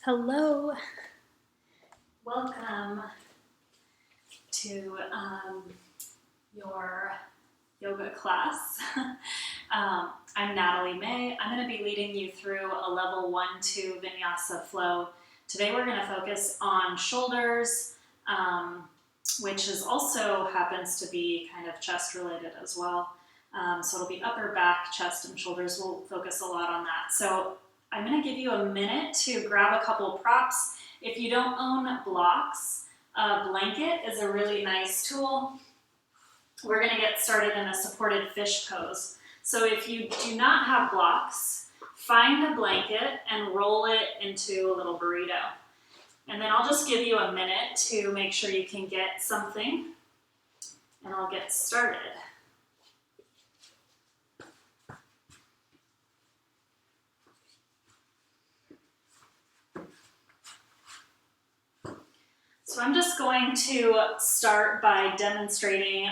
Hello, welcome to your yoga class. I'm Natalie Mae. I'm going to be leading you through a level 1-2 Vinyasa flow. Today we're going to focus on shoulders, which is also happens to be kind of chest related as well. So it'll be upper back, chest, and shoulders. We'll focus a lot on that. So I'm going to give you a minute to grab a couple props. If you don't own blocks, a blanket is a really nice tool. We're going to get started in a supported fish pose. So if you do not have blocks, find a blanket and roll it into a little burrito. And then I'll just give you a minute to make sure you can get something, and I'll get started. So I'm just going to start by demonstrating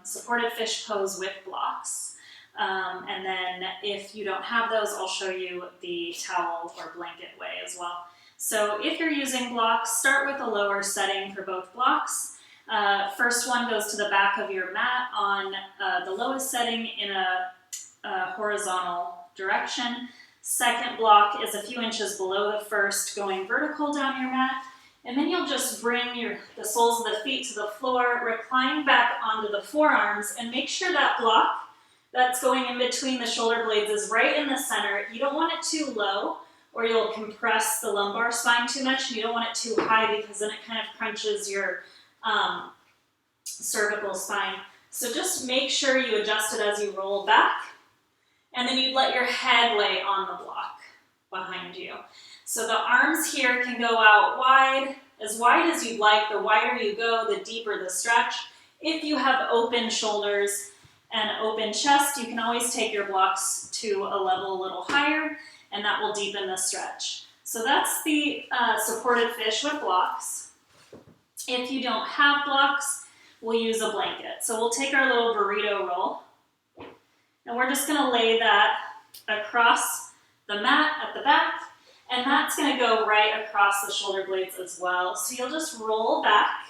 supported fish pose with blocks. And then if you don't have those, I'll show you the towel or blanket way as well. So if you're using blocks, start with a lower setting for both blocks. First one goes to the back of your mat on the lowest setting in a horizontal direction. Second block is a few inches below the first, going vertical down your mat. And then you'll just bring the soles of the feet to the floor, recline back onto the forearms, and make sure that block that's going in between the shoulder blades is right in the center. You don't want it too low, or you'll compress the lumbar spine too much, and you don't want it too high because then it kind of crunches your cervical spine. So just make sure you adjust it as you roll back, and then you let your head lay on the block behind you. So the arms here can go out wide as you'd like. The wider you go, the deeper the stretch. If you have open shoulders and open chest, you can always take your blocks to a level a little higher, and that will deepen the stretch. So that's the supported fish with blocks. If you don't have blocks, we'll use a blanket. So we'll take our little burrito roll, and we're just gonna lay that across the mat at the back, and that's going to go right across the shoulder blades as well. So you'll just roll back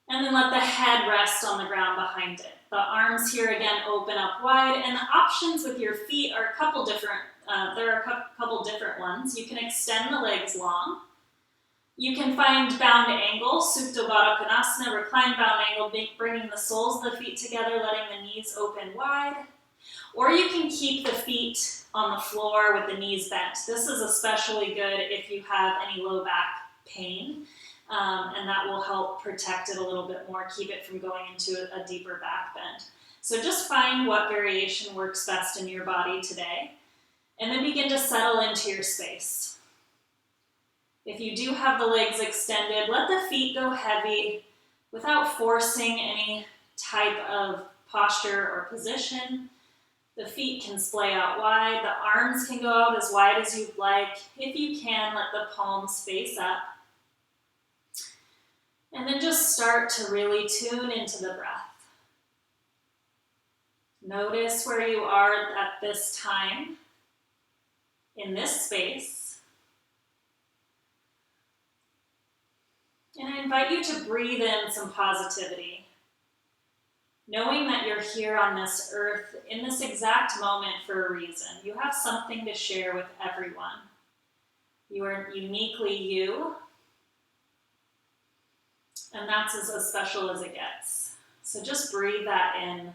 and then let the head rest on the ground behind it. The arms here again open up wide, and the options with your feet are a couple different, ones. You can extend the legs long. You can find bound angle, Supta Baddha Konasana, reclined bound angle, bringing the soles of the feet together, letting the knees open wide. Or you can keep the feet on the floor with the knees bent. This is especially good if you have any low back pain, and that will help protect it a little bit more, keep it from going into a deeper back bend. So just find what variation works best in your body today, and then begin to settle into your space. If you do have the legs extended, let the feet go heavy without forcing any type of posture or position. The feet can splay out wide. The arms can go out as wide as you'd like. If you can, let the palms face up. And then just start to really tune into the breath. Notice where you are at this time in this space. And I invite you to breathe in some positivity. Knowing that you're here on this earth in this exact moment for a reason. You have something to share with everyone. You are uniquely you, and that's as special as it gets. So just breathe that in,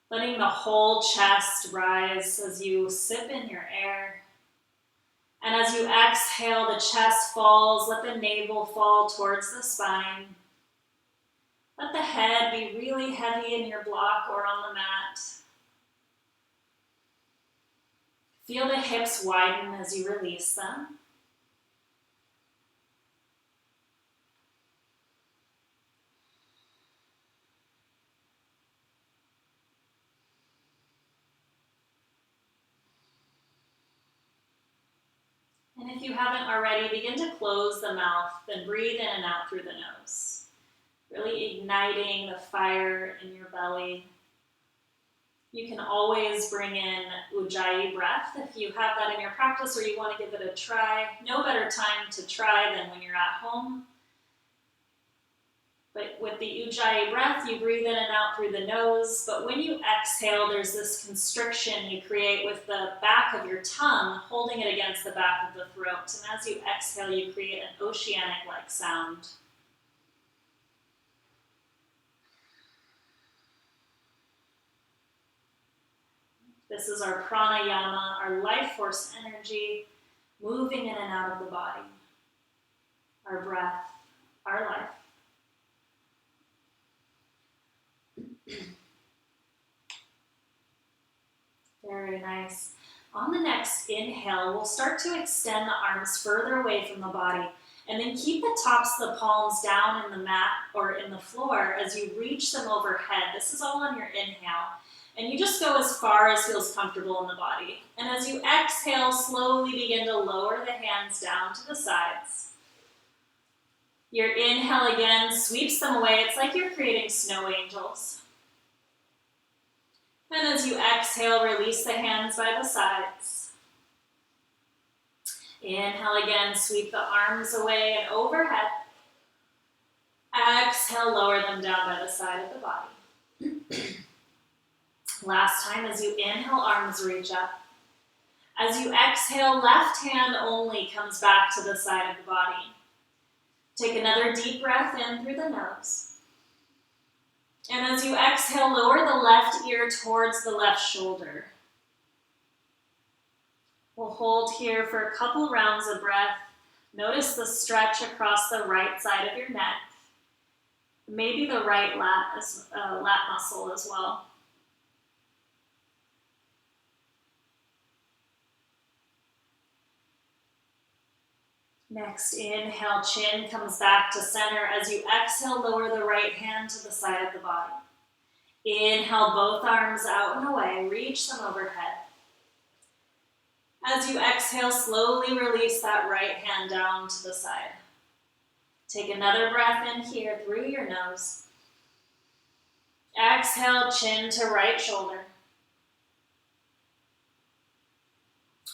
letting the whole chest rise as you sip in your air. And as you exhale, the chest falls, let the navel fall towards the spine. Let the head be really heavy in your block or on the mat. Feel the hips widen as you release them. And if you haven't already, begin to close the mouth, then breathe in and out through the nose. Really igniting the fire in your belly. You can always bring in Ujjayi breath if you have that in your practice or you want to give it a try. No better time to try than when you're at home. But with the Ujjayi breath, you breathe in and out through the nose, but when you exhale, there's this constriction you create with the back of your tongue, holding it against the back of the throat. And as you exhale, you create an oceanic-like sound. This is our pranayama, our life force energy, moving in and out of the body. Our breath, our life. Very nice. On the next inhale, we'll start to extend the arms further away from the body, and then keep the tops of the palms down in the mat or in the floor as you reach them overhead. This is all on your inhale. And you just go as far as feels comfortable in the body. And as you exhale, slowly begin to lower the hands down to the sides. Your inhale again sweeps them away. It's like you're creating snow angels. And as you exhale, release the hands by the sides. Inhale again, sweep the arms away and overhead. Exhale, lower them down by the side of the body. Last time, as you inhale, arms reach up. As you exhale, left hand only comes back to the side of the body. Take another deep breath in through the nose. And as you exhale, lower the left ear towards the left shoulder. We'll hold here for a couple rounds of breath. Notice the stretch across the right side of your neck. Maybe the right lat muscle as well. Next, inhale, chin comes back to center. As you exhale, lower the right hand to the side of the body. Inhale, both arms out and away. Reach them overhead. As you exhale, slowly release that right hand down to the side. Take another breath in here through your nose. Exhale, chin to right shoulder.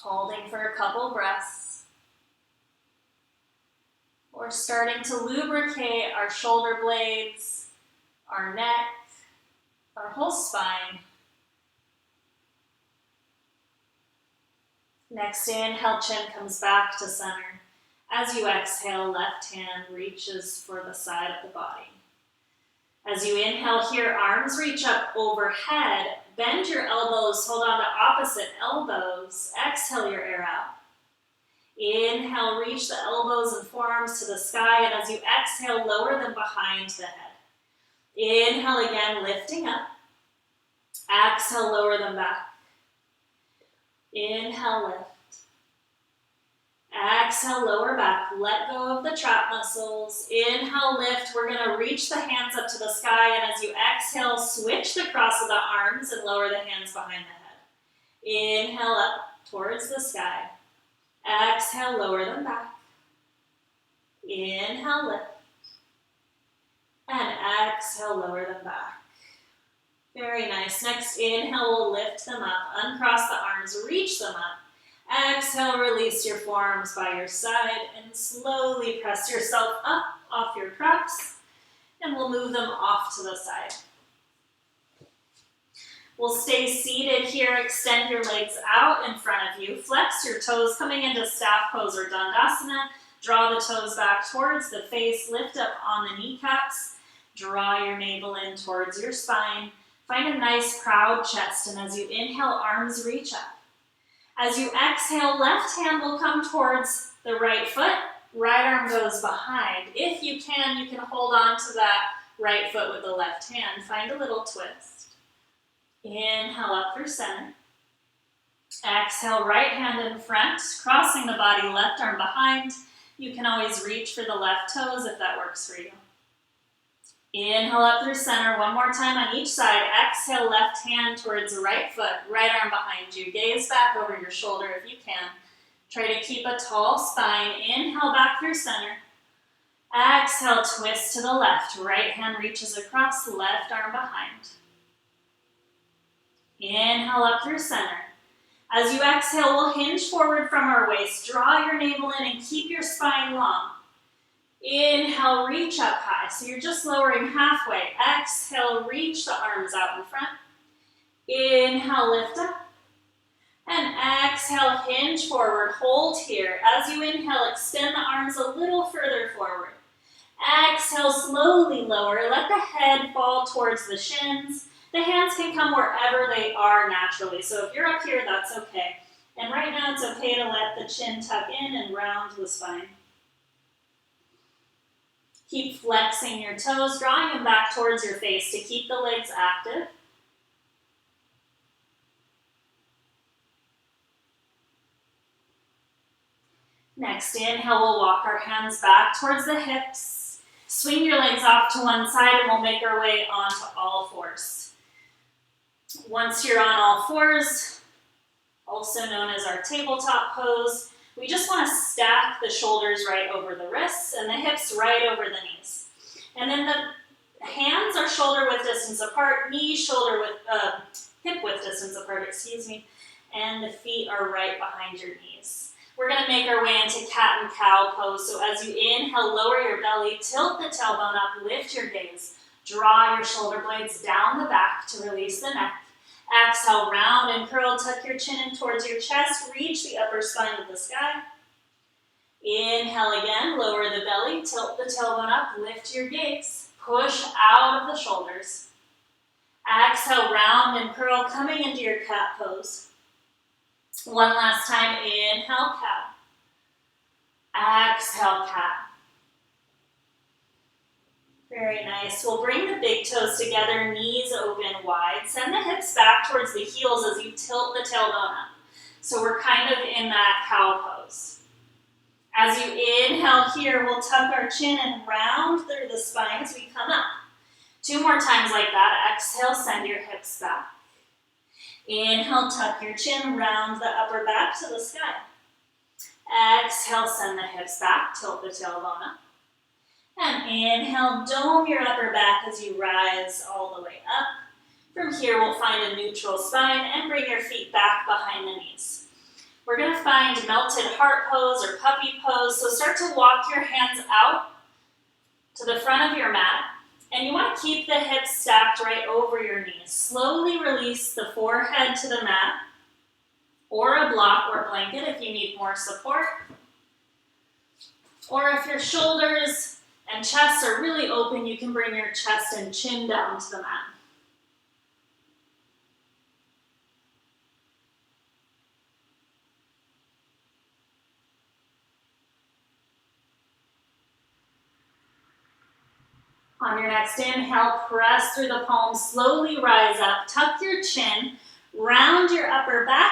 Holding for a couple breaths. We're starting to lubricate our shoulder blades, our neck, our whole spine. Next inhale, chin comes back to center. As you exhale, left hand reaches for the side of the body. As you inhale here, arms reach up overhead. Bend your elbows, hold on to opposite elbows. Exhale your air out. Inhale, reach the elbows and forearms to the sky, and as you exhale, lower them behind the head. Inhale again, lifting up. Exhale, lower them back. Inhale, lift. Exhale, lower back. Let go of the trap muscles. Inhale, lift. We're going to reach the hands up to the sky, and as you exhale, switch the cross of the arms and lower the hands behind the head. Inhale up towards the sky. Exhale, lower them back. Inhale, lift. And exhale, lower them back. Very nice. Next inhale, we'll lift them up. Uncross the arms, reach them up. Exhale, release your forearms by your side and slowly press yourself up off your preps. And we'll move them off to the side. We'll stay seated here. Extend your legs out in front of you. Flex your toes coming into staff pose or dandasana. Draw the toes back towards the face. Lift up on the kneecaps. Draw your navel in towards your spine. Find a nice proud chest. And as you inhale, arms reach up. As you exhale, left hand will come towards the right foot. Right arm goes behind. If you can hold on to that right foot with the left hand. Find a little twist. Inhale up through center. Exhale, right hand in front, crossing the body, left arm behind. You can always reach for the left toes if that works for you. Inhale up through center, one more time on each side. Exhale, left hand towards the right foot, right arm behind you. Gaze back over your shoulder if you can. Try to keep a tall spine. Inhale back through center. Exhale, twist to the left. Right hand reaches across, left arm behind. Inhale up through center. As you exhale, we'll hinge forward from our waist. Draw your navel in and keep your spine long. Inhale, reach up high. So you're just lowering halfway. Exhale, reach the arms out in front. Inhale, lift up. And exhale, hinge forward. Hold here. As you inhale, extend the arms a little further forward. Exhale, slowly lower. Let the head fall towards the shins. The hands can come wherever they are naturally. So if you're up here, that's okay. And right now, it's okay to let the chin tuck in and round the spine. Keep flexing your toes, drawing them back towards your face to keep the legs active. Next, inhale, we'll walk our hands back towards the hips. Swing your legs off to one side and we'll make our way onto all fours. Once you're on all fours, also known as our tabletop pose, we just want to stack the shoulders right over the wrists and the hips right over the knees. And then the hands are shoulder width distance apart, knees hip width distance apart, and the feet are right behind your knees. We're going to make our way into cat and cow pose. So as you inhale, lower your belly, tilt the tailbone up, lift your gaze. Draw your shoulder blades down the back to release the neck. Exhale, round and curl, tuck your chin in towards your chest, reach the upper spine of the sky. Inhale again, lower the belly, tilt the tailbone up, lift your gaze, push out of the shoulders. Exhale, round and curl, coming into your cat pose. One last time, inhale, cat. Exhale, cat. Very nice. We'll bring the big toes together, knees open wide. Send the hips back towards the heels as you tilt the tailbone up. So we're kind of in that cow pose. As you inhale here, we'll tuck our chin and round through the spine as we come up. 2 more times like that. Exhale, send your hips back. Inhale, tuck your chin, round the upper back to the sky. Exhale, send the hips back, tilt the tailbone up. And inhale, dome your upper back as you rise all the way up. From here, we'll find a neutral spine and bring your feet back behind the knees. We're going to find melted heart pose or puppy pose. So start to walk your hands out to the front of your mat. And you want to keep the hips stacked right over your knees. Slowly release the forehead to the mat or a block or blanket if you need more support. Or if your shoulders and chest are really open, you can bring your chest and chin down to the mat. On your next inhale, press through the palms, slowly rise up, tuck your chin, round your upper back,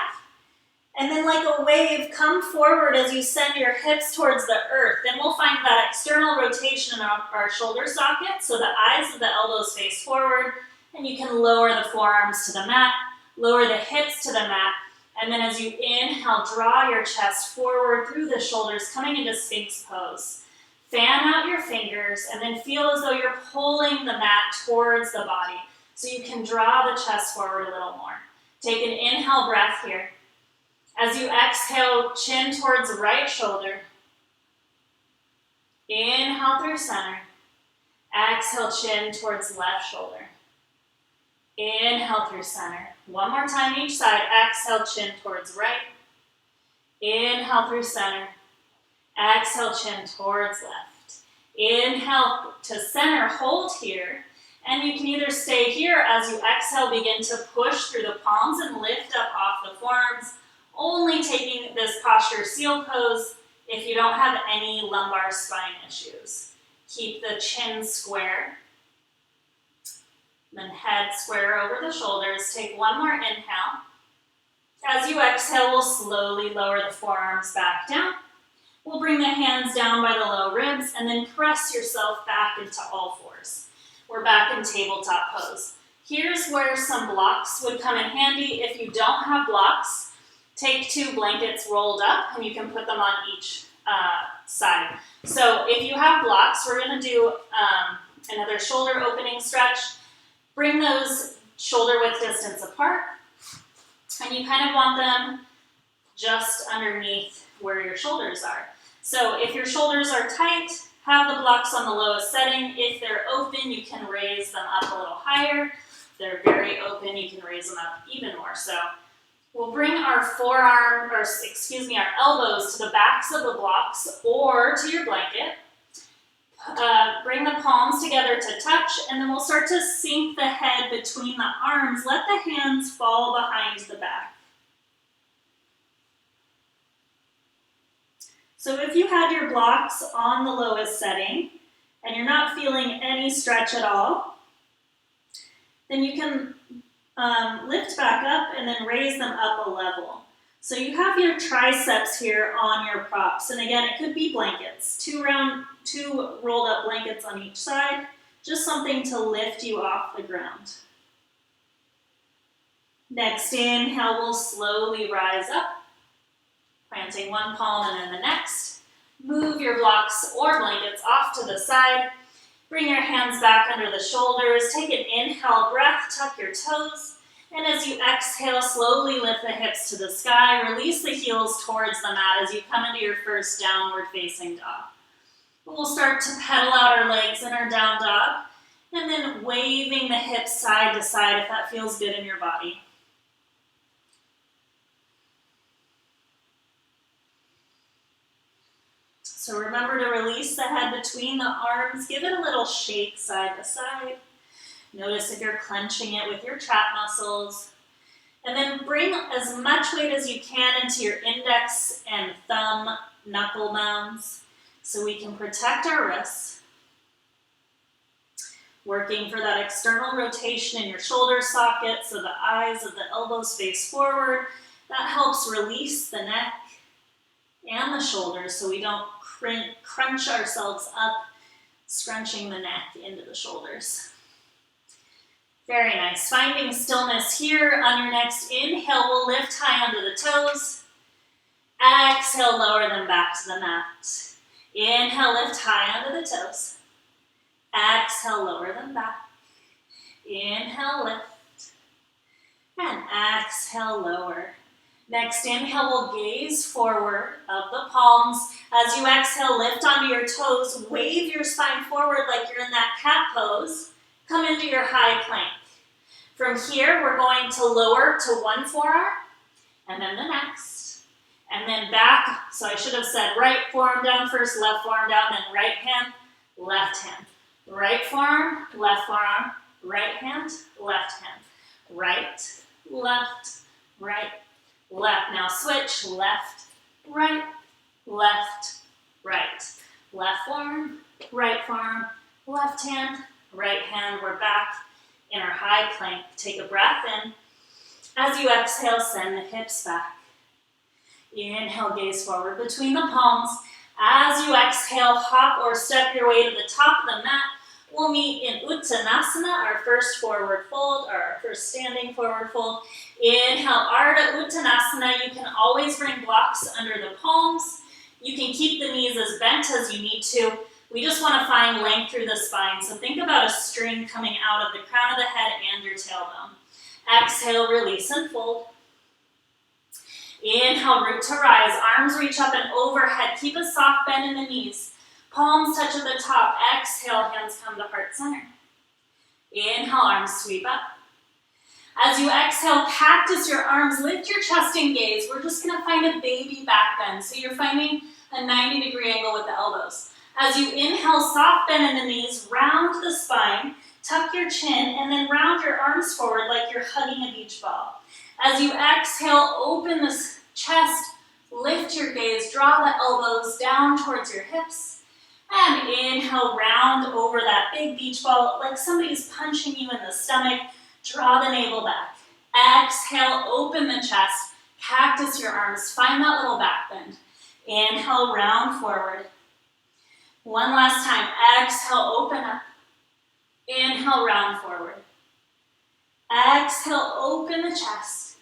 and then like a wave, come forward as you send your hips towards the earth. Then we'll find that external rotation in our shoulder socket, so the eyes of the elbows face forward, and you can lower the forearms to the mat, lower the hips to the mat, and then as you inhale, draw your chest forward through the shoulders, coming into Sphinx pose. Fan out your fingers, and then feel as though you're pulling the mat towards the body, so you can draw the chest forward a little more. Take an inhale breath here. As you exhale, chin towards the right shoulder. Inhale through center. Exhale, chin towards left shoulder. Inhale through center. One more time each side. Exhale, chin towards right. Inhale through center. Exhale, chin towards left. Inhale to center, hold here. And you can either stay here as you exhale, begin to push through the palms and lift up off the forearms. Only taking this posture seal pose if you don't have any lumbar spine issues. Keep the chin square, then head square over the shoulders. Take one more inhale. As you exhale, we'll slowly lower the forearms back down. We'll bring the hands down by the low ribs and then press yourself back into all fours. We're back in tabletop pose. Here's where some blocks would come in handy. If you don't have blocks, take 2 blankets rolled up and you can put them on each side. So if you have blocks, we're going to do another shoulder opening stretch. Bring those shoulder width distance apart. And you kind of want them just underneath where your shoulders are. So if your shoulders are tight, have the blocks on the lowest setting. If they're open, you can raise them up a little higher. If they're very open, you can raise them up even more. So we'll bring our our elbows to the backs of the blocks or to your blanket. Bring the palms together to touch, and then we'll start to sink the head between the arms. Let the hands fall behind the back. So if you had your blocks on the lowest setting and you're not feeling any stretch at all, then you can lift back up and then raise them up a level. So you have your triceps here on your props. And again, it could be blankets, two rolled up blankets on each side, just something to lift you off the ground. Next inhale, we'll slowly rise up, planting one palm and then the next. Move your blocks or blankets off to the side. Bring your hands back under the shoulders. Take an inhale breath, tuck your toes. And as you exhale, slowly lift the hips to the sky. Release the heels towards the mat as you come into your first downward facing dog. We'll start to pedal out our legs in our down dog. And then waving the hips side to side if that feels good in your body. So remember to release the head between the arms. Give it a little shake side to side. Notice if you're clenching it with your trap muscles. And then bring as much weight as you can into your index and thumb knuckle mounds so we can protect our wrists. Working for that external rotation in your shoulder socket so the eyes of the elbows face forward. That helps release the neck and the shoulders so we don't crunch ourselves up, scrunching the neck into the shoulders. Very nice. Finding stillness here. On your next inhale, we'll lift high onto the toes. Exhale, lower them back to the mat. Inhale, lift high onto the toes. Exhale, lower them back. Inhale, lift. And exhale, lower. Next inhale, we'll gaze forward of the palms. As you exhale, lift onto your toes. Wave your spine forward like you're in that cat pose. Come into your high plank. From here, we're going to lower to one forearm, and then the next. And then back, so I should have said right forearm down first, left forearm down, then right hand, left hand. Right forearm, right hand, left hand. Right, left, right, left. Now switch, left, right, left, right. Left forearm, left hand, right hand. We're back in our high plank. Take a breath in. As you exhale, send the hips back. Inhale, gaze forward between the palms. As you exhale, hop or step your way to the top of the mat. We'll meet in Uttanasana, our first forward fold, or our first standing forward fold. Inhale, Ardha Uttanasana. You can always bring blocks under the palms. You can keep the knees as bent as you need to. We just want to find length through the spine. So think about a string coming out of the crown of the head and your tailbone. Exhale, release and fold. Inhale, root to rise. Arms reach up and overhead. Keep a soft bend in the knees. Palms touch at the top. Exhale, hands come to heart center. Inhale, arms sweep up. As you exhale, cactus your arms. Lift your chest and gaze. We're just going to find a baby back bend. So you're finding a 90-degree angle with the elbows. As you inhale, soft bend in the knees, round the spine, tuck your chin, and then round your arms forward like you're hugging a beach ball. As you exhale, open the chest, lift your gaze, draw the elbows down towards your hips, and inhale, round over that big beach ball like somebody's punching you in the stomach. Draw the navel back. Exhale, open the chest, cactus your arms, find that little back bend. Inhale, round forward. One last time. Exhale, open up. Inhale, round forward. Exhale, open the chest.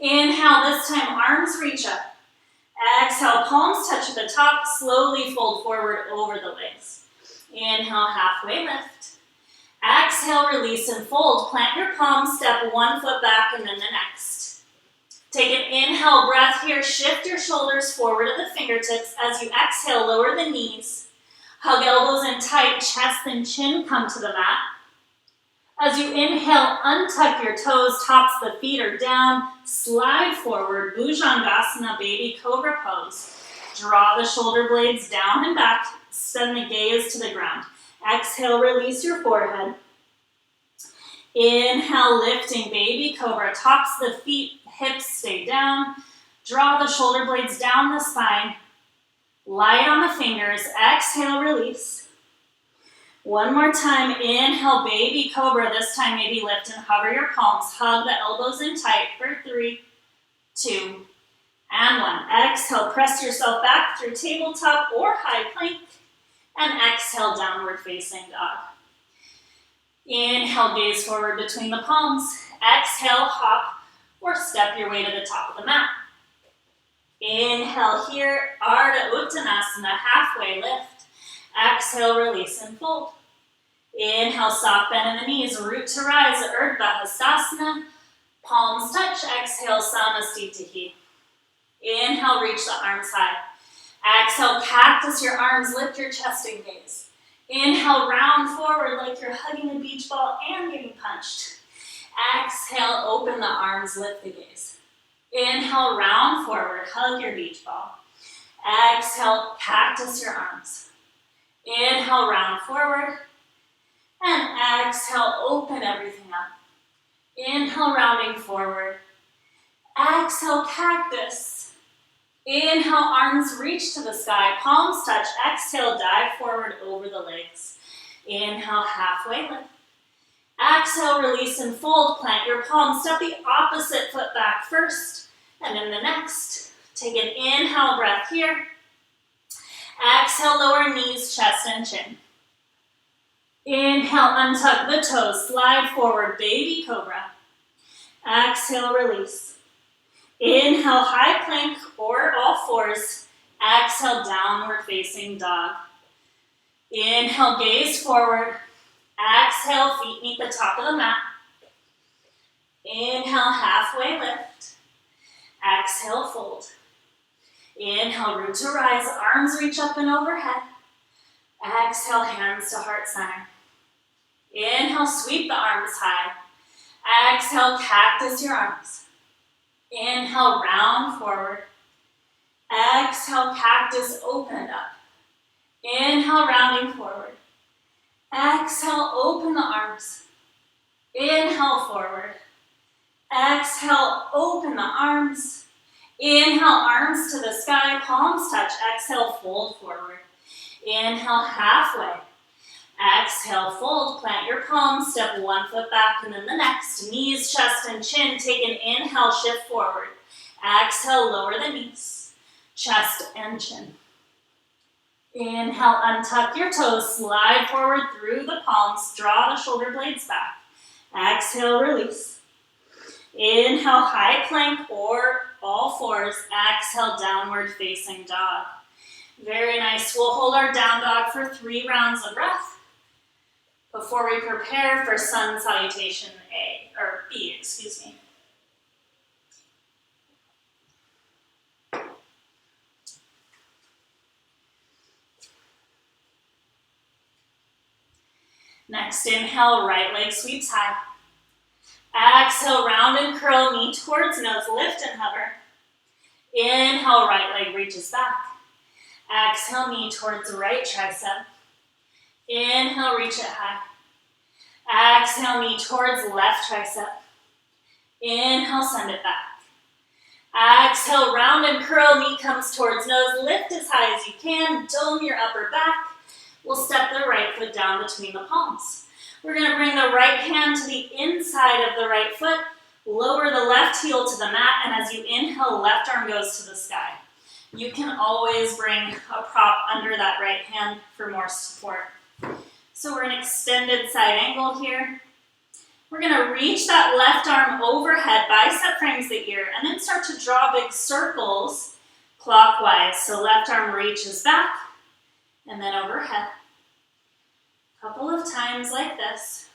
Inhale, this time arms reach up. Exhale, palms touch at the top. Slowly fold forward over the legs. Inhale, halfway lift. Exhale, release and fold. Plant your palms, step one foot back and then the next. Inhale, breath here. Shift your shoulders forward at the fingertips. As you exhale, lower the knees. Hug elbows in tight, chest and chin come to the mat. As you inhale, untuck your toes, tops of the feet are down. Slide forward, Bhujangasana, baby cobra pose. Draw the shoulder blades down and back. Send the gaze to the ground. Exhale, release your forehead. Inhale, lifting baby cobra. Tops of the feet, hips stay down. Draw the shoulder blades down the spine. Light on the fingers. Exhale, release. One more time. Inhale, baby cobra. This time maybe lift and hover your palms. Hug the elbows in tight for 3, 2, and 1. Exhale, press yourself back through tabletop or high plank. And exhale, downward facing dog. Inhale, gaze forward between the palms. Exhale, hop or step your way to the top of the mat. Inhale here, Ardha Uttanasana, halfway lift. Exhale, release and fold. Inhale, soft bend in the knees, root to rise, Urdhva Hastasana. Palms touch, exhale, Samastitihi. Inhale, reach the arms high. Exhale, cactus your arms, lift your chest and gaze. Inhale, round forward like you're hugging a beach ball and getting punched. Exhale, open the arms, lift the gaze. Inhale, round forward, hug your beach ball. Exhale, cactus your arms. Inhale, round forward. And exhale, open everything up. Inhale, rounding forward. Exhale, cactus. Inhale, arms reach to the sky, palms touch. Exhale, dive forward over the legs. Inhale, halfway lift. Exhale, release and fold. Plant your palms. Step the opposite foot back first, and then the next. Take an inhale breath here. Exhale, lower knees, chest and chin. Inhale, untuck the toes. Slide forward, baby cobra. Exhale, release. Inhale, high plank or all fours. Exhale, downward facing dog. Inhale, gaze forward. Exhale, feet meet the top of the mat. Inhale, halfway lift. Exhale, fold. Inhale, root to rise, arms reach up and overhead. Exhale, hands to heart center. Inhale, sweep the arms high. Exhale, cactus your arms. Inhale, round forward. Exhale, cactus, open it up. Inhale, rounding forward. Exhale, open the arms. Inhale, forward. Exhale, open the arms. Inhale, arms to the sky, palms touch. Exhale, fold forward. Inhale, halfway. Exhale, fold, plant your palms, step one foot back and then the next. Knees, chest, and chin. Take an inhale, shift forward. Exhale, lower the knees, chest and chin. Inhale, untuck your toes, slide forward through the palms, draw the shoulder blades back. Exhale, release. Inhale, high plank or all fours. Exhale, downward facing dog. Very nice. We'll hold our down dog for 3 rounds of breath before we prepare for sun salutation B, excuse me. Next, inhale, right leg sweeps high. Exhale, round and curl, knee towards nose, lift and hover. Inhale, right leg reaches back. Exhale, knee towards right tricep. Inhale, reach it high. Exhale, knee towards left tricep. Inhale, send it back. Exhale, round and curl, knee comes towards nose, lift as high as you can, dome your upper back. We'll step the right foot down between the palms. We're going to bring the right hand to the inside of the right foot, lower the left heel to the mat, and as you inhale, left arm goes to the sky. You can always bring a prop under that right hand for more support. So we're in extended side angle here. We're going to reach that left arm overhead, bicep frames the ear, and then start to draw big circles clockwise. So left arm reaches back and then overhead. A couple of times like this.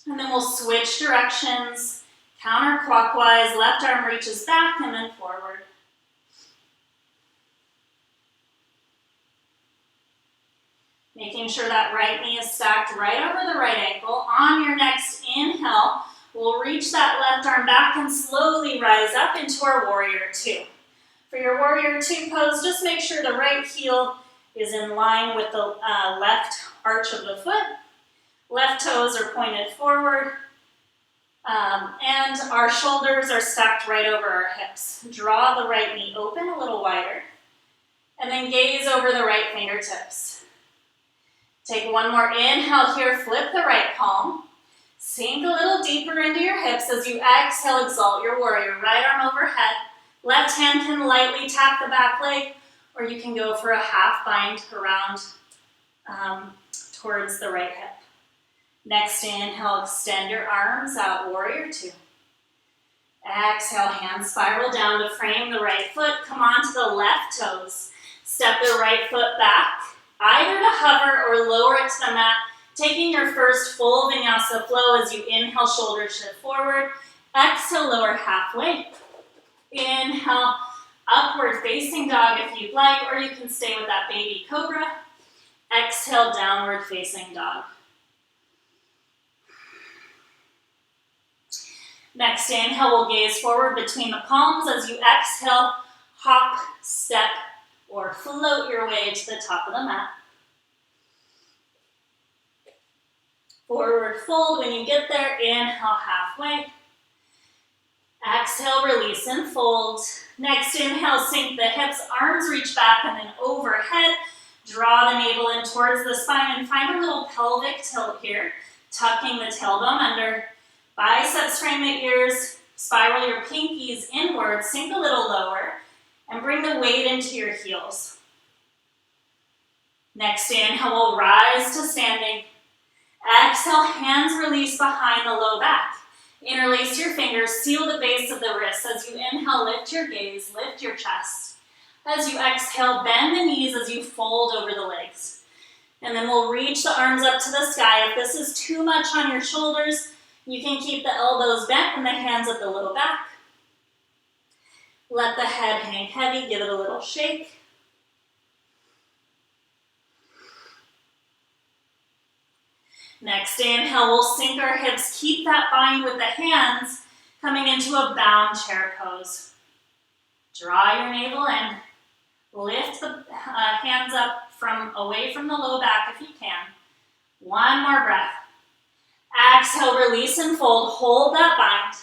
And then we'll switch directions, counterclockwise, left arm reaches back and then forward. Making sure that right knee is stacked right over the right ankle. On your next inhale, we'll reach that left arm back and slowly rise up into our warrior two. For your warrior two pose, just make sure the right heel is in line with the left arch of the foot. Left toes are pointed forward. And our shoulders are stacked right over our hips. Draw the right knee open a little wider. And then gaze over the right fingertips. Take one more inhale here, flip the right palm. Sink a little deeper into your hips as you exhale, exalt your warrior. Right arm overhead. Left hand can lightly tap the back leg, or you can go for a half bind around towards the right hip. Next inhale, extend your arms out, warrior two. Exhale, hands spiral down to frame the right foot. Come on to the left toes. Step the right foot back, either to hover or lower it to the mat, taking your first full vinyasa flow as you inhale, shoulders shift forward. Exhale, lower halfway. Inhale, upward facing dog if you'd like, or you can stay with that baby cobra. Exhale, downward facing dog. Next inhale, we'll gaze forward between the palms as you exhale, hop, step, or float your way to the top of the mat. Forward fold. When you get there, inhale halfway. Exhale, release and fold. Next inhale, sink the hips, arms reach back and then overhead. Draw the navel in towards the spine and find a little pelvic tilt here. Tucking the tailbone under. Biceps frame the ears. Spiral your pinkies inward. Sink a little lower. And bring the weight into your heels. Next inhale, we'll rise to standing. Exhale, hands release behind the low back. Interlace your fingers, seal the base of the wrists. As you inhale, lift your gaze, lift your chest. As you exhale, bend the knees as you fold over the legs. And then we'll reach the arms up to the sky. If this is too much on your shoulders, you can keep the elbows bent and the hands at the low back. Let the head hang heavy, give it a little shake. Next inhale, we'll sink our hips, keep that bind with the hands, coming into a bound chair pose. Draw your navel in, lift the hands up away from the low back if you can. One more breath. Exhale, release and fold, hold that bind.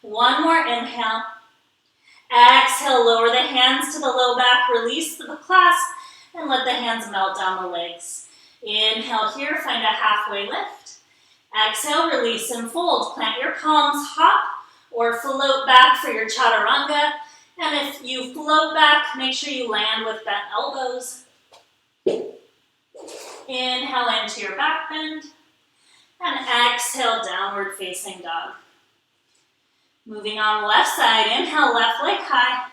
One more inhale. Exhale, lower the hands to the low back, release the clasp, and let the hands melt down the legs. Inhale here, find a halfway lift. Exhale, release and fold. Plant your palms, hop or float back for your chaturanga. And if you float back, make sure you land with bent elbows. Inhale into your back bend. And exhale, downward facing dog. Moving on left side, inhale, left leg high.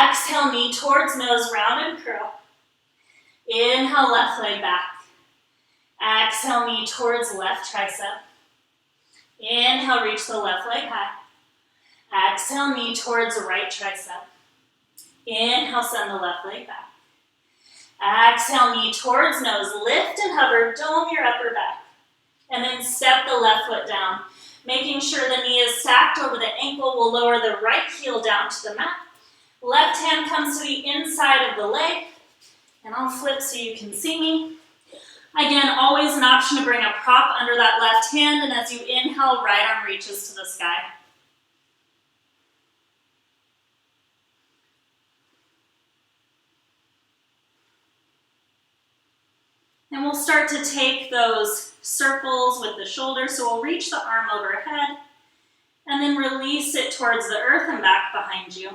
Exhale, knee towards nose, round and curl. Inhale, left leg back. Exhale, knee towards left tricep. Inhale, reach the left leg high. Exhale, knee towards right tricep. Inhale, send the left leg back. Exhale, knee towards nose, lift and hover, dome your upper back. And then step the left foot down. Making sure the knee is stacked over the ankle, we'll lower the right heel down to the mat. Left hand comes to the inside of the leg. And I'll flip so you can see me. Again, always an option to bring a prop under that left hand, and as you inhale, right arm reaches to the sky. And we'll start to take those circles with the shoulders, so we'll reach the arm overhead, and then release it towards the earth and back behind you.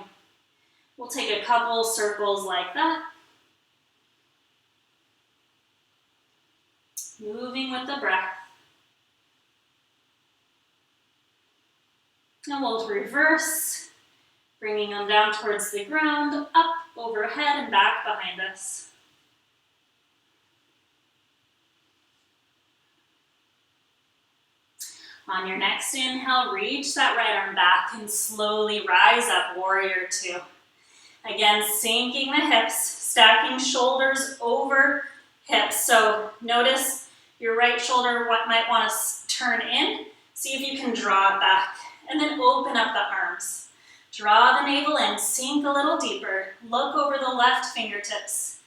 We'll take a couple circles like that. Moving with the breath. And we'll reverse, bringing them down towards the ground, up, overhead, and back behind us. On your next inhale, reach that right arm back and slowly rise up, warrior two. Again, sinking the hips, stacking shoulders over hips. So notice your right shoulder might want to turn in. See if you can draw it back. And then open up the arms. Draw the navel in, sink a little deeper. Look over the left fingertips.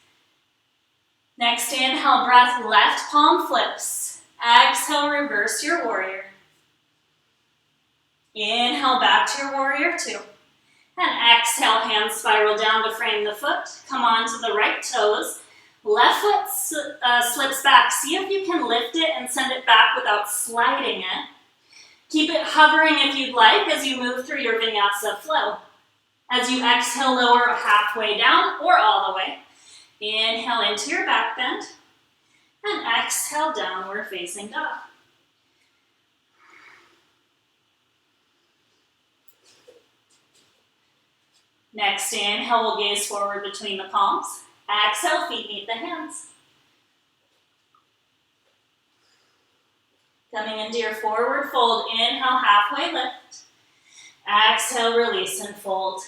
Next inhale, breath, left palm flips. Exhale, reverse your warrior. Inhale, back to your warrior two. And exhale, hands spiral down to frame the foot. Come on to the right toes. Left foot slips back. See if you can lift it and send it back without sliding it. Keep it hovering if you'd like as you move through your Vinyasa flow. As you exhale, lower halfway down or all the way. Inhale into your back bend. And exhale, downward facing dog. Next inhale, we'll gaze forward between the palms. Exhale, feet meet the hands. Coming into your forward fold, inhale, halfway lift. Exhale, release and fold.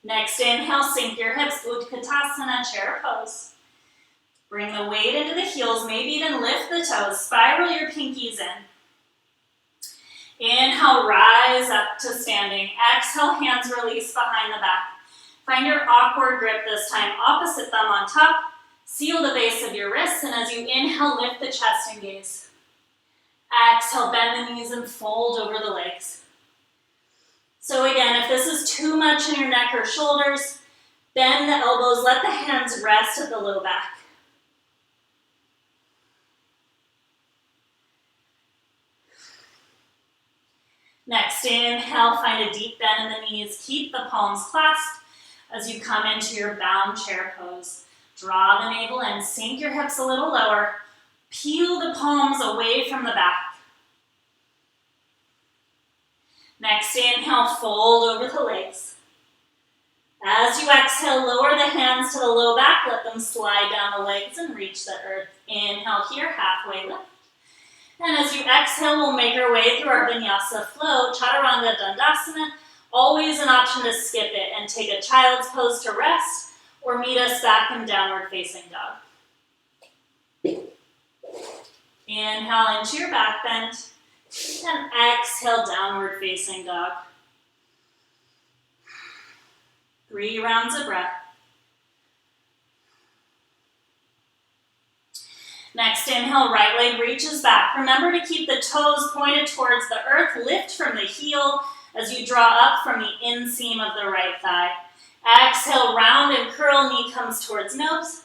Next inhale, sink your hips, Utkatasana, chair pose. Bring the weight into the heels, maybe even lift the toes, spiral your pinkies in. Inhale, rise up to standing. Exhale, hands release behind the back. Find your awkward grip this time, opposite thumb on top. Seal the base of your wrists, and as you inhale, lift the chest and gaze. Exhale, bend the knees and fold over the legs. So again, if this is too much in your neck or shoulders, bend the elbows, let the hands rest at the low back. Next inhale, find a deep bend in the knees. Keep the palms clasped as you come into your bound chair pose. Draw the navel in, sink your hips a little lower. Peel the palms away from the back. Next inhale, fold over the legs. As you exhale, lower the hands to the low back. Let them slide down the legs and reach the earth. Inhale here, halfway lift. And as you exhale, we'll make our way through our Vinyasa flow, Chaturanga Dandasana. Always an option to skip it and take a child's pose to rest or meet us back in downward facing dog. Inhale into your back bend and exhale, downward facing dog. 3 rounds of breath. Next inhale, right leg reaches back. Remember to keep the toes pointed towards the earth. Lift from the heel as you draw up from the inseam of the right thigh. Exhale, round and curl, knee comes towards nose.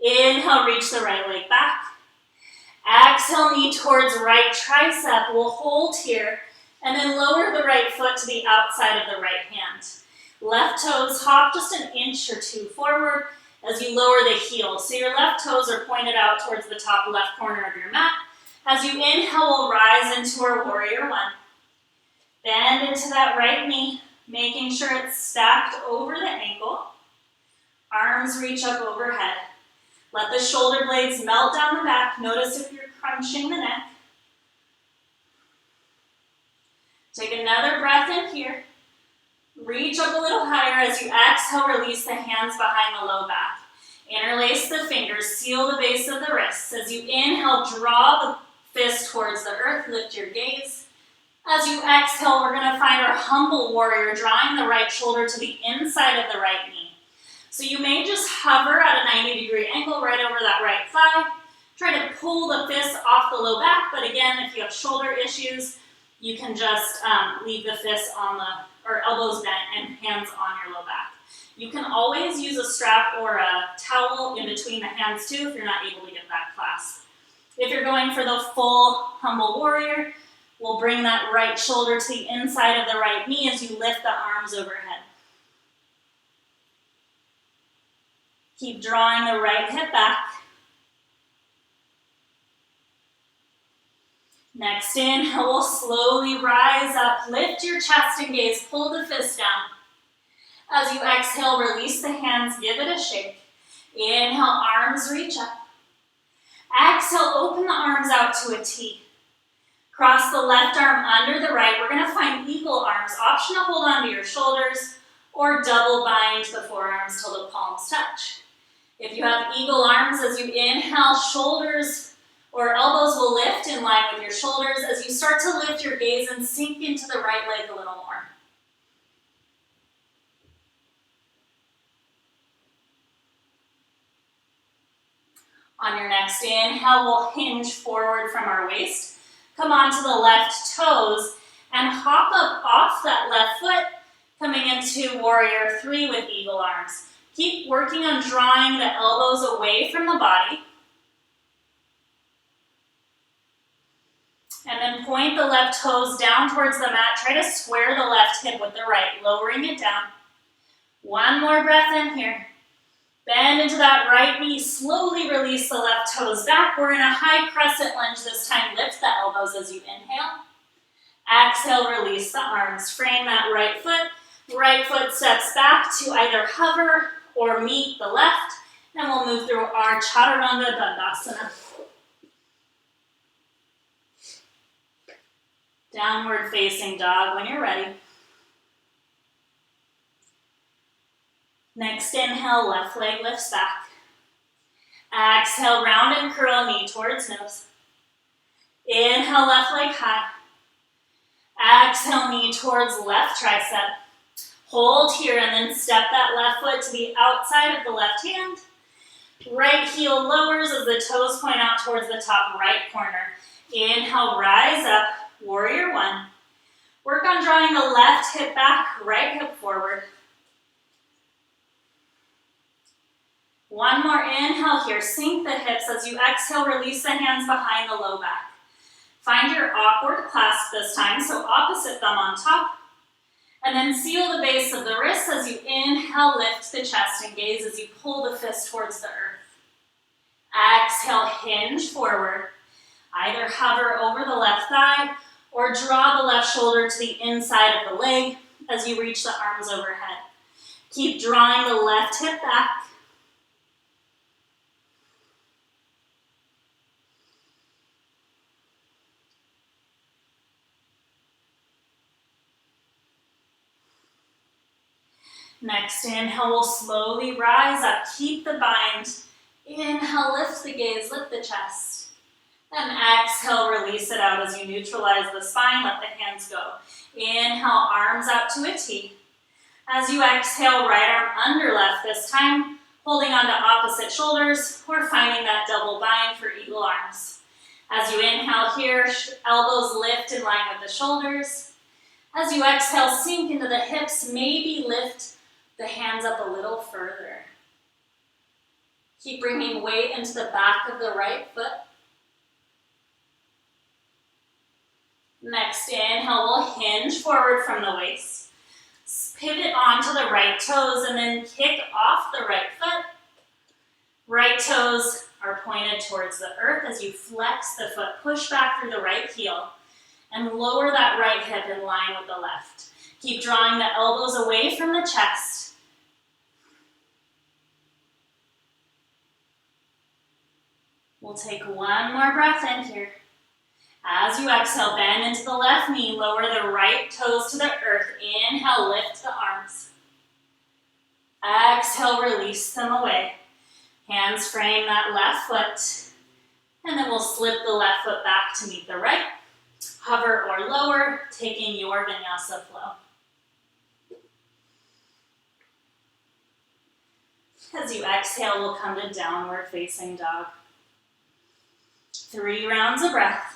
Inhale, reach the right leg back. Exhale, knee towards right tricep. We'll hold here and then lower the right foot to the outside of the right hand. Left toes hop just an inch or two forward as you lower the heel. So your left toes are pointed out towards the top left corner of your mat. As you inhale, we'll rise into our warrior one. Bend into that right knee, making sure it's stacked over the ankle. Arms reach up overhead. Let the shoulder blades melt down the back. Notice if you're crunching the neck. Take another breath in here. Reach up a little higher. As you exhale, release the hands behind the low back. Interlace the fingers, seal the base of the wrists. As you inhale, draw the fist towards the earth, lift your gaze. As you exhale, we're going to find our humble warrior, drawing the right shoulder to the inside of the right knee. So you may just hover at a 90-degree angle right over that right thigh. Try to pull the fist off the low back, but again, if you have shoulder issues, you can just leave the fist on or elbows bent and hands on your low back. You can always use a strap or a towel in between the hands too if you're not able to get that clasp. If you're going for the full humble warrior, we'll bring that right shoulder to the inside of the right knee as you lift the arms overhead. Keep drawing the right hip back. Next inhale, we'll slowly rise up. Lift your chest and gaze. Pull the fist down. As you exhale, release the hands. Give it a shake. Inhale, arms reach up. Exhale, open the arms out to a T. Cross the left arm under the right. We're gonna find eagle arms. Option to hold on to your shoulders or double bind the forearms till the palms touch. If you have eagle arms, as you inhale, shoulders or elbows will lift in line with your shoulders. As you start to lift your gaze and sink into the right leg a little more. On your next inhale, we'll hinge forward from our waist. Come onto the left toes and hop up off that left foot, coming into warrior 3 with eagle arms. Keep working on drawing the elbows away from the body. And then point the left toes down towards the mat. Try to square the left hip with the right, lowering it down. One more breath in here. Bend into that right knee. Slowly release the left toes back. We're in a high crescent lunge this time. Lift the elbows as you inhale. Exhale, release the arms. Frame that right foot. Right foot steps back to either hover or meet the left. And we'll move through our Chaturanga Dandasana. Downward facing dog when you're ready. Next inhale, left leg lifts back. Exhale, round and curl, knee towards nose. Inhale, left leg high. Exhale, knee towards left tricep. Hold here and then step that left foot to the outside of the left hand. Right heel lowers as the toes point out towards the top right corner. Inhale, rise up, warrior 1. Work on drawing the left hip back, right hip forward. One more inhale here. Sink the hips. As you exhale, release the hands behind the low back. Find your awkward clasp this time, so opposite thumb on top. And then seal the base of the wrists as you inhale, lift the chest and gaze as you pull the fist towards the earth. Exhale, hinge forward. Either hover over the left thigh or draw the left shoulder to the inside of the leg as you reach the arms overhead. Keep drawing the left hip back. Next inhale, we'll slowly rise up. Keep the bind. Inhale, lift the gaze, lift the chest. Then exhale, release it out as you neutralize the spine. Let the hands go. Inhale, arms out to a T. As you exhale, right arm under left this time, holding on to opposite shoulders or finding that double bind for eagle arms. As you inhale here, elbows lift in line with the shoulders. As you exhale, sink into the hips, maybe lift the hands up a little further. Keep bringing weight into the back of the right foot. Next inhale, we'll hinge forward from the waist. Pivot onto the right toes and then kick off the right foot. Right toes are pointed towards the earth as you flex the foot, push back through the right heel, and lower that right hip in line with the left. Keep drawing the elbows away from the chest. We'll take one more breath in here. As you exhale, bend into the left knee, lower the right toes to the earth. Inhale, lift the arms. Exhale, release them away. Hands frame that left foot. And then we'll slip the left foot back to meet the right. Hover or lower, taking your Vinyasa flow. As you exhale, we'll come to downward facing dog. 3 rounds of breath.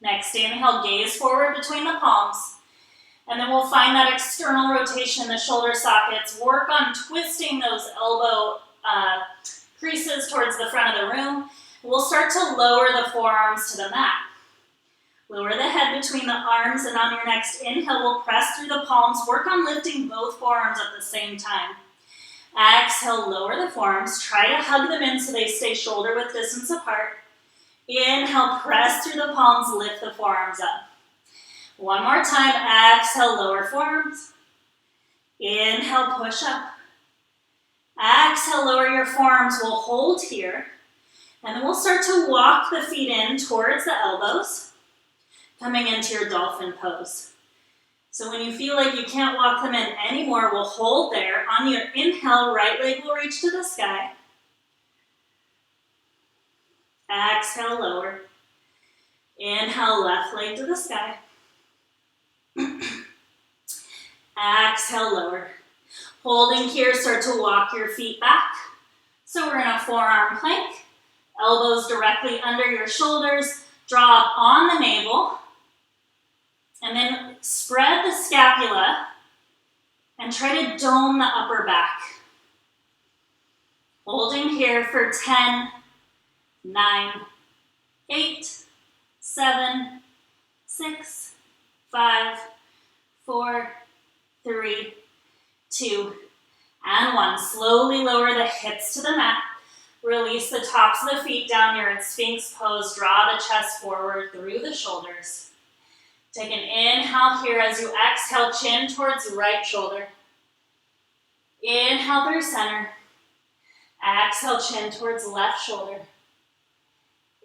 Next, inhale, gaze forward between the palms. And then we'll find that external rotation in the shoulder sockets. Work on twisting those elbow creases towards the front of the room. We'll start to lower the forearms to the mat. Lower the head between the arms, and on your next inhale, we'll press through the palms. Work on lifting both forearms at the same time. Exhale, lower the forearms. Try to hug them in so they stay shoulder width distance apart. Inhale, press through the palms, lift the forearms up. One more time, exhale, lower forearms. Inhale, push up. Exhale, lower your forearms. We'll hold here. And then we'll start to walk the feet in towards the elbows, coming into your dolphin pose. So when you feel like you can't walk them in anymore, we'll hold there. On your inhale, right leg will reach to the sky. Exhale, lower. Inhale, left leg to the sky. Exhale, lower. Holding here, start to walk your feet back. So we're in a forearm plank. Elbows directly under your shoulders. Draw up on the navel. And then spread the scapula and try to dome the upper back. Holding here for 10, 9, 8, 7, 6, 5, 4, 3, 2, and 1. Slowly lower the hips to the mat. Release the tops of the feet down. You're in Sphinx pose. Draw the chest forward through the shoulders. Take an inhale here as you exhale, chin towards right shoulder. Inhale through center. Exhale, chin towards left shoulder.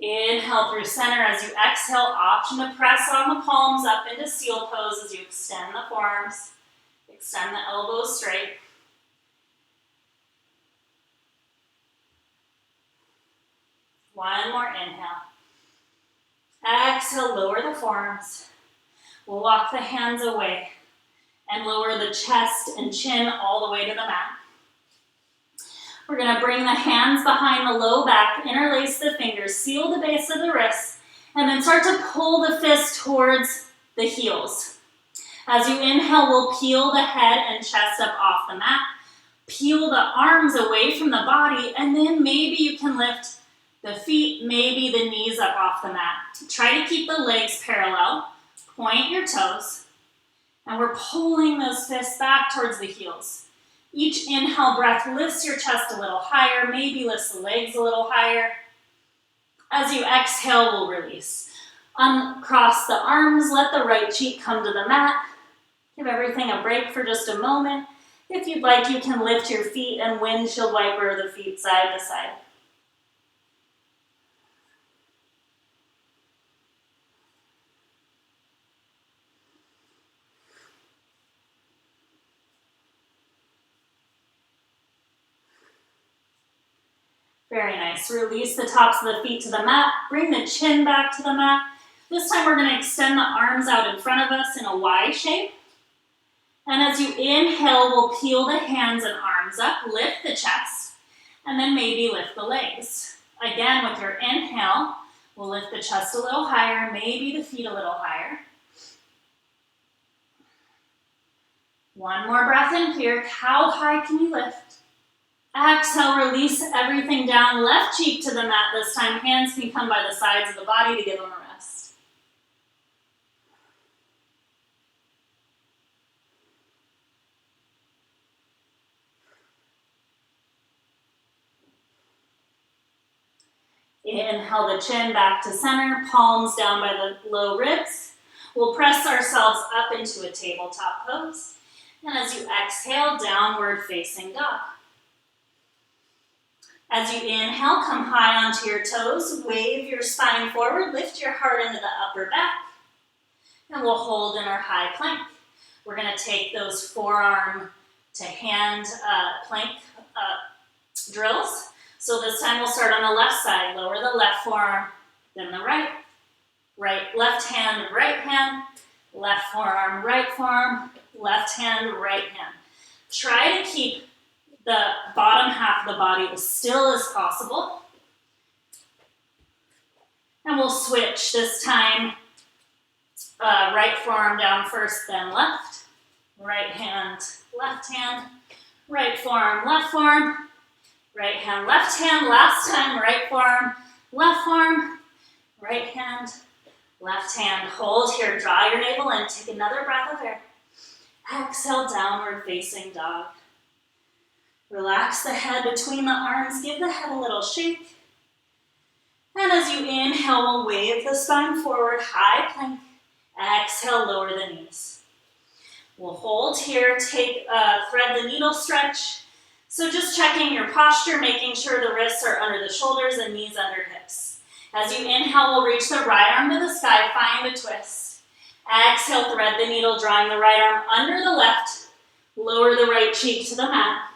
Inhale through center as you exhale. Option to press on the palms up into seal pose as you extend the forearms. Extend the elbows straight. One more inhale. Exhale, lower the forearms. We'll walk the hands away and lower the chest and chin all the way to the mat. We're going to bring the hands behind the low back, interlace the fingers, seal the base of the wrists, and then start to pull the fist towards the heels. As you inhale, we'll peel the head and chest up off the mat, peel the arms away from the body, and then maybe you can lift the feet, maybe the knees up off the mat. Try to keep the legs parallel. Point your toes, and we're pulling those fists back towards the heels. Each inhale breath lifts your chest a little higher, maybe lifts the legs a little higher. As you exhale, we'll release. Uncross the arms, let the right cheek come to the mat. Give everything a break for just a moment. If you'd like, you can lift your feet and windshield wiper the feet side to side. Very nice. Release the tops of the feet to the mat. Bring the chin back to the mat. This time we're going to extend the arms out in front of us in a Y shape. And as you inhale, we'll peel the hands and arms up, lift the chest, and then maybe lift the legs. Again, with your inhale, we'll lift the chest a little higher, maybe the feet a little higher. One more breath in here. How high can you lift? Exhale, release everything down. Left cheek to the mat this time. Hands can come by the sides of the body to give them a rest. Inhale the chin back to center, palms down by the low ribs. We'll press ourselves up into a tabletop pose. And as you exhale, downward facing dog. As you inhale, come high onto your toes, wave your spine forward, lift your heart into the upper back, and we'll hold in our high plank. We're going to take those forearm to hand plank drills. So this time we'll start on the left side, lower the left forearm, then the right, left hand, left forearm, left hand, right hand. Try to keep the bottom half of the body as still as possible. And we'll switch this time. Right forearm down first, then left. Right hand, right forearm, right hand, left hand. Last time, right forearm, right hand, left hand. Hold here, draw your navel in, take another breath of air. Exhale, downward facing dog. Relax the head between the arms, give the head a little shake. And as you inhale, we'll wave the spine forward, high plank. Exhale, lower the knees. We'll hold here, thread the needle stretch. So just checking your posture, making sure the wrists are under the shoulders and knees under hips. As you inhale, we'll reach the right arm to the sky, find a twist. Exhale, thread the needle, drawing the right arm under the left. Lower the right cheek to the mat.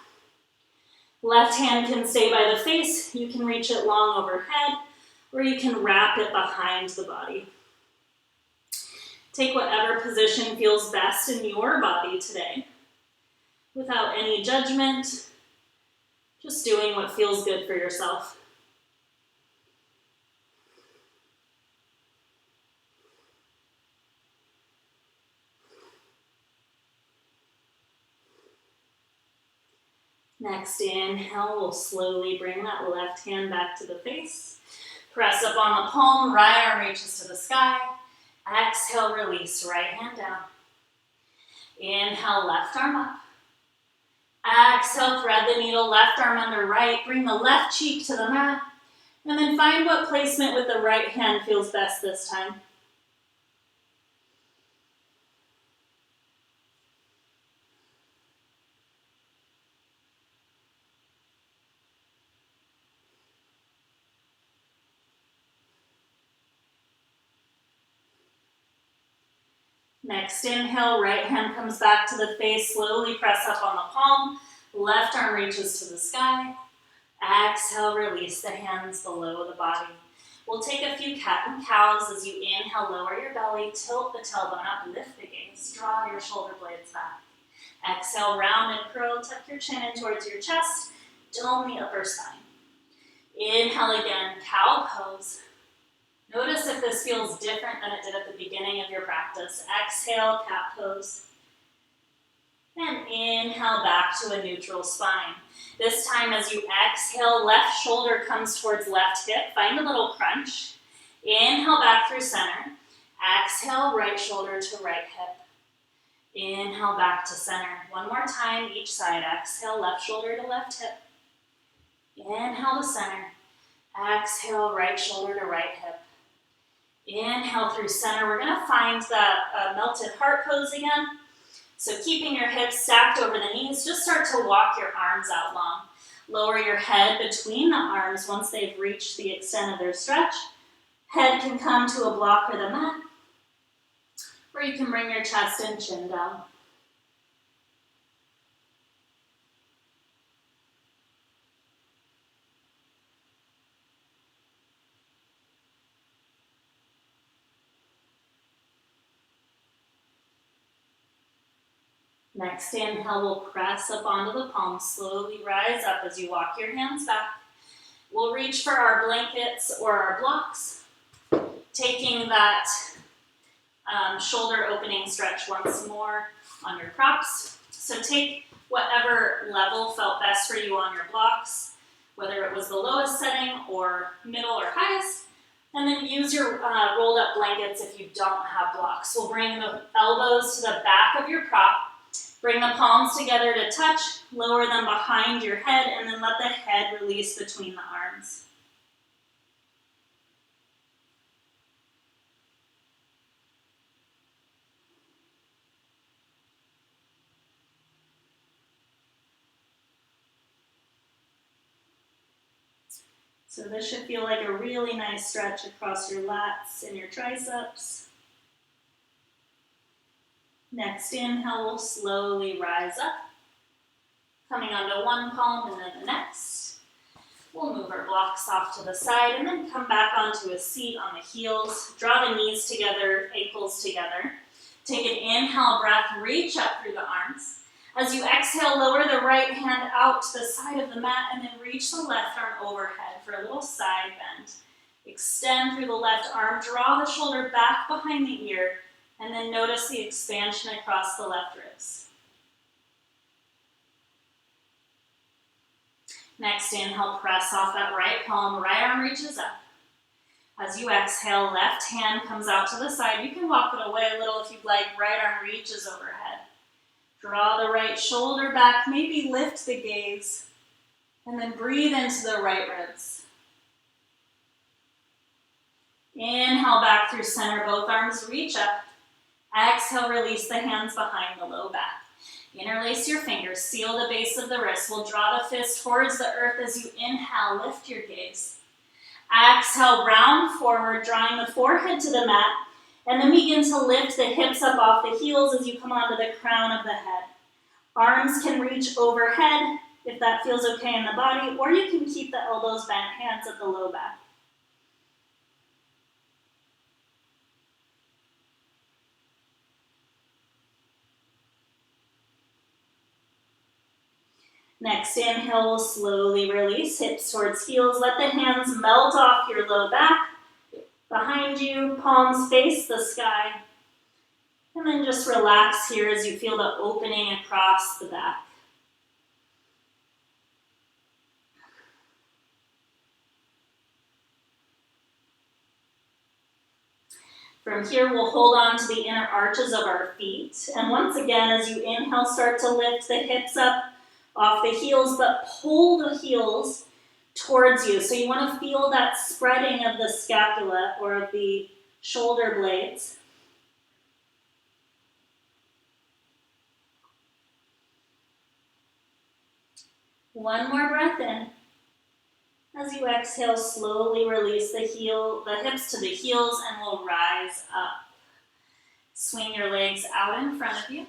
Left hand can stay by the face. You can reach it long overhead, or you can wrap it behind the body. Take whatever position feels best in your body today, without any judgment, just doing what feels good for yourself. Next inhale, we'll slowly bring that left hand back to the face. Press up on the palm, right arm reaches to the sky. Exhale, release, right hand down. Inhale, left arm up. Exhale, thread the needle, left arm under right. Bring the left cheek to the mat. And then find what placement with the right hand feels best this time. Next inhale, right hand comes back to the face, slowly press up on the palm, left arm reaches to the sky. Exhale, release the hands below the body. We'll take a few cat and cows as you inhale, lower your belly, tilt the tailbone up, lift the gaze, draw your shoulder blades back. Exhale, round and curl, tuck your chin in towards your chest, dome the upper spine. Inhale again, cow pose. Notice if this feels different than it did at the beginning of your practice. Exhale, cat pose. And inhale back to a neutral spine. This time as you exhale, left shoulder comes towards left hip. Find a little crunch. Inhale back through center. Exhale, right shoulder to right hip. Inhale back to center. One more time, each side. Exhale, left shoulder to left hip. Inhale to center. Exhale, right shoulder to right hip. Inhale through center. We're going to find that melted heart pose again. So keeping your hips stacked over the knees, just start to walk your arms out long. Lower your head between the arms once they've reached the extent of their stretch. Head can come to a block or the mat, or you can bring your chest and chin down. Next inhale, we'll press up onto the palms, slowly rise up as you walk your hands back. We'll reach for our blankets or our blocks, taking that shoulder opening stretch once more on your props. So take whatever level felt best for you on your blocks, whether it was the lowest setting or middle or highest, and then use your rolled up blankets if you don't have blocks. We'll bring the elbows to the back of your prop. Bring the palms together to touch, lower them behind your head, and then let the head release between the arms. So this should feel like a really nice stretch across your lats and your triceps. Next inhale, we'll slowly rise up, coming onto one palm and then the next. We'll move our blocks off to the side and then come back onto a seat on the heels. Draw the knees together, ankles together. Take an inhale breath, reach up through the arms. As you exhale, lower the right hand out to the side of the mat and then reach the left arm overhead for a little side bend. Extend through the left arm, draw the shoulder back behind the ear, and then notice the expansion across the left ribs. Next inhale, press off that right palm, right arm reaches up. As you exhale, left hand comes out to the side. You can walk it away a little if you'd like. Right arm reaches overhead. Draw the right shoulder back, maybe lift the gaze, and then breathe into the right ribs. Inhale back through center, both arms reach up. Exhale, release the hands behind the low back. Interlace your fingers, seal the base of the wrist. We'll draw the fist towards the earth as you inhale, lift your gaze. Exhale, round forward, drawing the forehead to the mat, and then begin to lift the hips up off the heels as you come onto the crown of the head. Arms can reach overhead if that feels okay in the body, or you can keep the elbows bent, hands at the low back. Next inhale, we'll slowly release, hips towards heels. Let the hands melt off your low back. Behind you, palms face the sky. And then just relax here as you feel the opening across the back. From here, we'll hold on to the inner arches of our feet. And once again, as you inhale, start to lift the hips up off the heels, but pull the heels towards you. So you want to feel that spreading of the scapula or of the shoulder blades. One more breath in. As you exhale, slowly release the hips to the heels, and we'll rise up. Swing your legs out in front of you.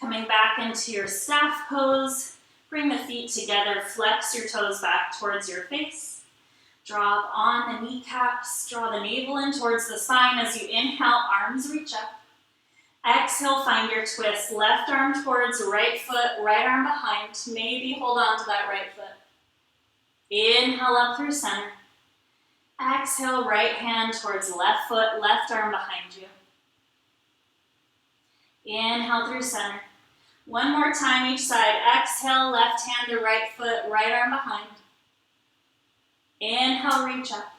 Coming back into your staff pose, bring the feet together, flex your toes back towards your face. Drop on the kneecaps, draw the navel in towards the spine. As you inhale, arms reach up. Exhale, find your twist. Left arm towards right foot, right arm behind. Maybe hold on to that right foot. Inhale up through center. Exhale, right hand towards left foot, left arm behind you. Inhale through center. One more time each side. Exhale, left hand to right foot, right arm behind. Inhale, reach up.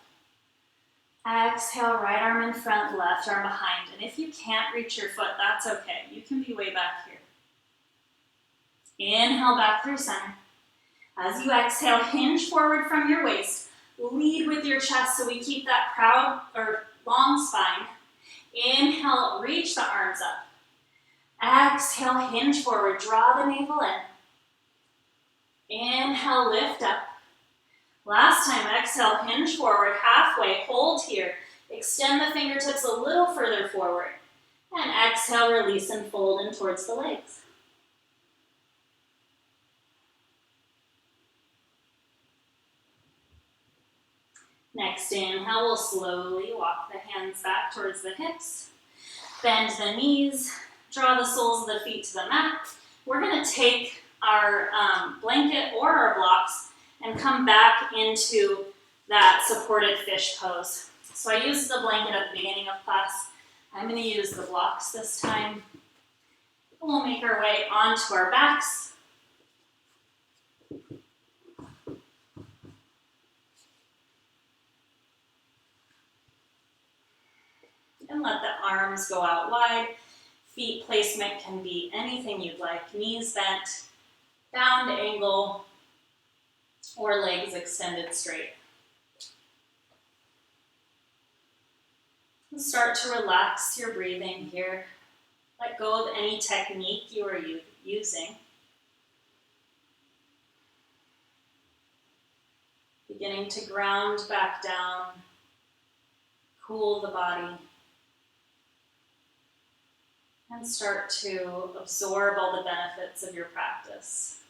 Exhale, right arm in front, left arm behind. And if you can't reach your foot, that's okay. You can be way back here. Inhale, back through center. As you exhale, hinge forward from your waist. Lead with your chest so we keep that proud or long spine. Inhale, reach the arms up. Exhale, hinge forward, draw the navel in. Inhale, lift up. Last time, exhale, hinge forward, halfway, hold here. Extend the fingertips a little further forward. And exhale, release and fold in towards the legs. Next inhale, we'll slowly walk the hands back towards the hips. Bend the knees. Draw the soles of the feet to the mat. We're going to take our blanket or our blocks and come back into that supported fish pose. So I used the blanket at the beginning of class. I'm going to use the blocks this time. We'll make our way onto our backs. And let the arms go out wide. Feet placement can be anything you'd like. Knees bent, bound angle, or legs extended straight. And start to relax your breathing here. Let go of any technique you are using. Beginning to ground back down, cool the body. And start to absorb all the benefits of your practice.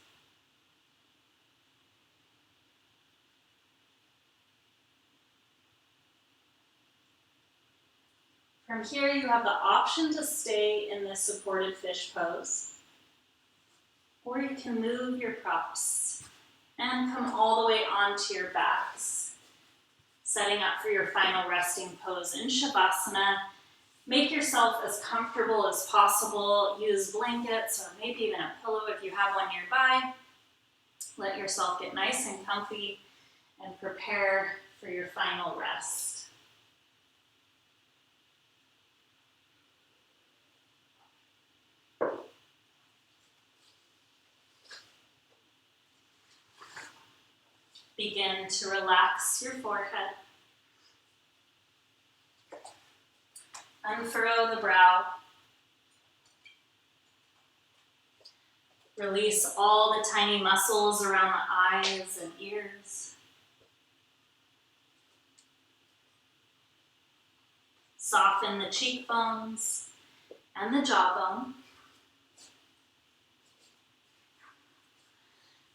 From here, you have the option to stay in this supported fish pose, or you can move your props and come all the way onto your backs, setting up for your final resting pose in Shavasana. Make yourself as comfortable as possible. Use blankets or maybe even a pillow if you have one nearby. Let yourself get nice and comfy and prepare for your final rest. Begin to relax your forehead. Unfurrow the brow. Release all the tiny muscles around the eyes and ears. Soften the cheekbones and the jawbone.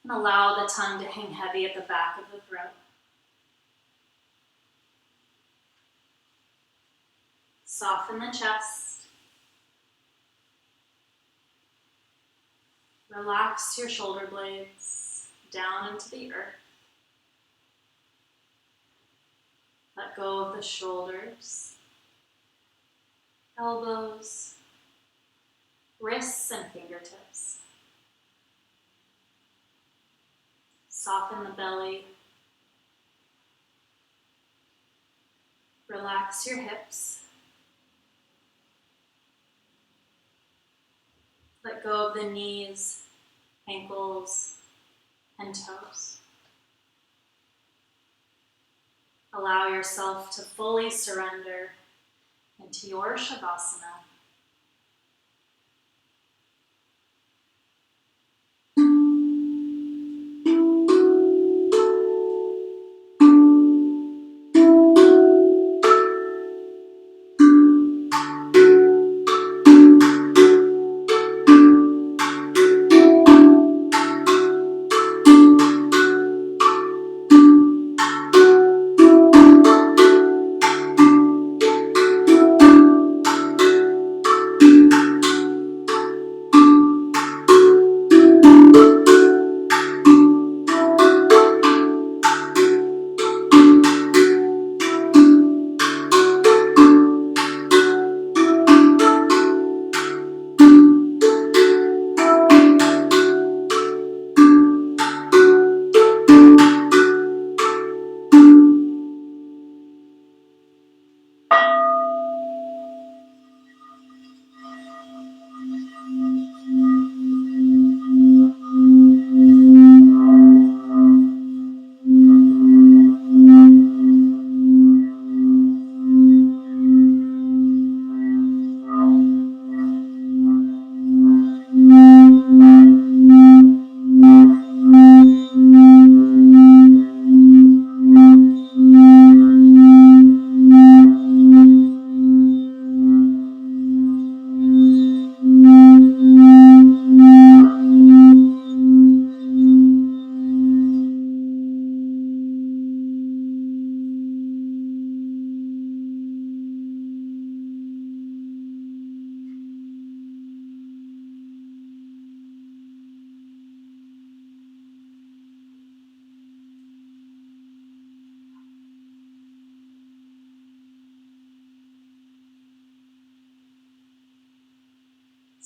And allow the tongue to hang heavy at the back of the throat. Soften the chest. Relax your shoulder blades down into the earth. Let go of the shoulders, elbows, wrists, and fingertips. Soften the belly. Relax your hips. Let go of the knees, ankles, and toes. Allow yourself to fully surrender into your Shavasana.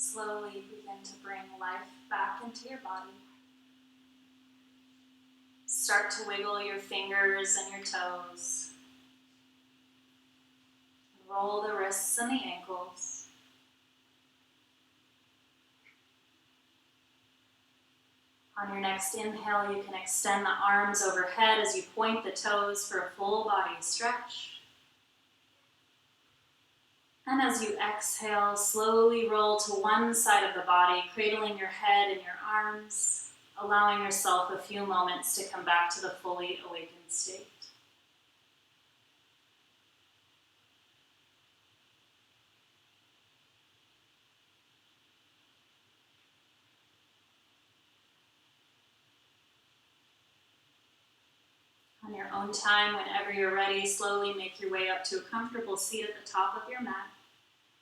Slowly begin to bring life back into your body. Start to wiggle your fingers and your toes. Roll the wrists and the ankles. On your next inhale, you can extend the arms overhead as you point the toes for a full body stretch. And as you exhale, slowly roll to one side of the body, cradling your head in your arms, allowing yourself a few moments to come back to the fully awakened state. On your own time, whenever you're ready, slowly make your way up to a comfortable seat at the top of your mat,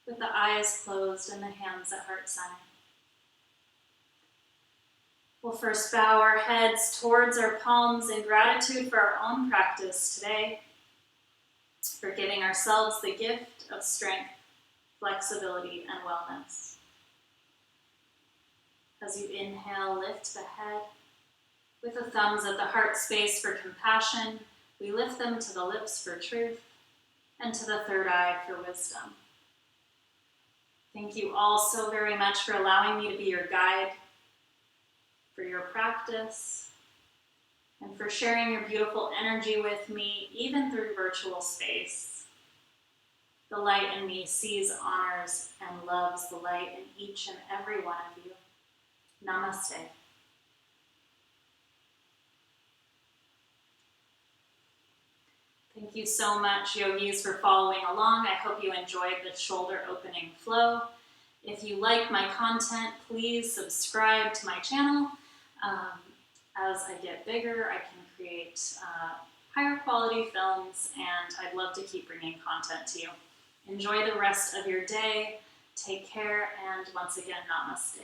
with the eyes closed and the hands at heart center. We'll first bow our heads towards our palms in gratitude for our own practice today, for giving ourselves the gift of strength, flexibility, and wellness. As you inhale, lift the head. With the thumbs at the heart space for compassion, we lift them to the lips for truth, and to the third eye for wisdom. Thank you all so very much for allowing me to be your guide, for your practice, and for sharing your beautiful energy with me, even through virtual space. The light in me sees, honors, and loves the light in each and every one of you. Namaste. Thank you so much, yogis, for following along. I hope you enjoyed the shoulder opening flow. If you like my content, please subscribe to my channel. As I get bigger, I can create higher quality films, and I'd love to keep bringing content to you. Enjoy the rest of your day. Take care, and once again, namaste.